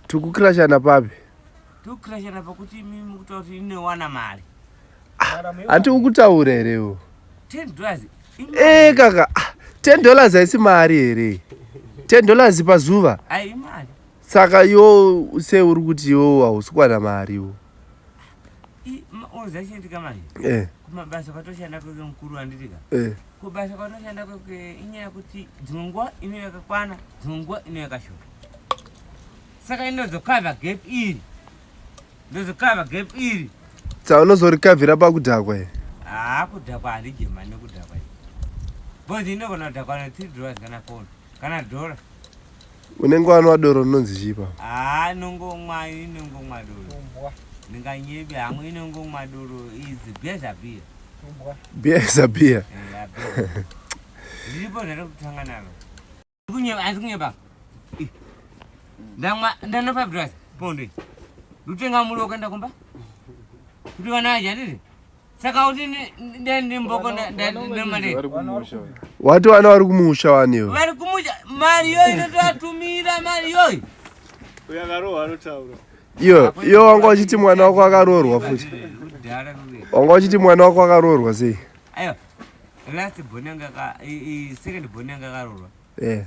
Tukukrashana papi? Tukukrashana pakuti mimi kutoti inowana mari. Anti ukutaura here? $10. Kaka, $10 haisi mari here. $10 pazuva. Ai mari. Saka yo seuri kuti yo hausi kuwana mari yo. Unozashandika mari. Kumabasa kwatoshanda kwake mukuru anditika. Kubasa kwatoshanda kwake inyaya kuti dzingwa ino yakakwana, dzingwa ino yakashoma. Saka inozokava gap iri. Ndozokava gap iri. Unozorikavhira pakudhakwa here? Kudhakwa handijema nekudhakwa. Bozi inogona kudhakwa $3 kana $4 kana $1. Unenge wanwa doro rinonzi chipa? Inongomwa doro. Ndinganyebi hamwe inongomwa doro izi bhezabhiya. Bhezabhiya? Ndiripo ndarikutanga naro. Andikunyeba. Ndanopa $5 ponde. Ndutenga muri wakaenda kumba? Kuti vana aja ndiri? Saka kuti ndimboko ndemari. Wati vana vari kumusha vaniwo? Vari kumusha, mari yoyi inotovatumira mari yoyi. Uyakarohwa anotaura. Iyo wanga uchiti mwana wako akaroorwa futi? Wanga uchiti mwana wako akaroorwa sei? Aiwa, last bonanga second bonanga akaroorwa.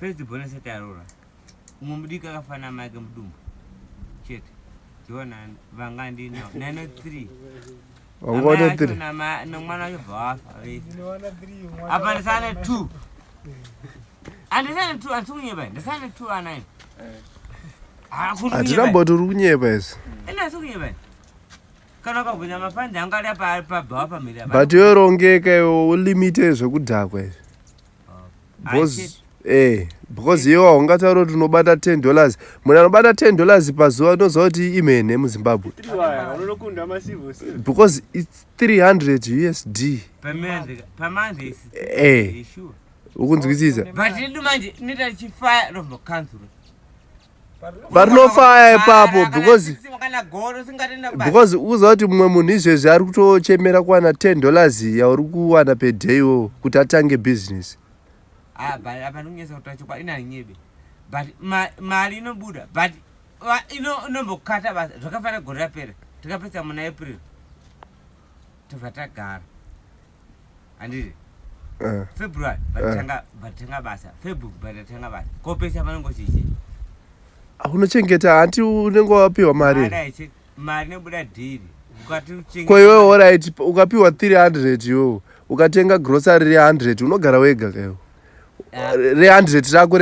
First bonanga sati aroorwa. Umwe mudiki akafana maike mudumbu. Chete. Ndiona vanga ndino 903. Wangona 3. Nomwana yobva wafa. Apa ndisane 2. Andisane 2 andikunyeba. Ndisane 2 ana. Hatiramboti uri kunyeba isi. Inasi kunyeba. Kana kagunya mapande angari apa pabva pamiri apa. But yorongeka iwo ulimite zvekudhakwa isi. Because iwo haungataura kuti unobata $10. Munhu anobata $10 pazuva unoziva kuti imhene muZimbabwe. Because it's 300 USD. Pamande. Ukunzwisisa? But ndu manje nita chifaya rovno cancel. Varinofaya ipapo because uziva kuti mumwe munhu izvezvi ari kutochemera kuwana $10 yauri kuwana per day wo kuti atange business. Apa ndikunyesa kutachokwa inanyebe. But mari inobuda. But inombokata basa. Zvakafanira gore rapera. Tikapedza muna April. Tobva tagara. Handiri? February. Batanga basa. February batanga basa. Kopesa vanongochichi. Unochengeta hanti unenge wapiwa mari here? Mari inobuda daily. Kwa iwewe alright ukapiwa 300 yo ukatenga grocery re 100 unogara wega kayo. Re 100 rako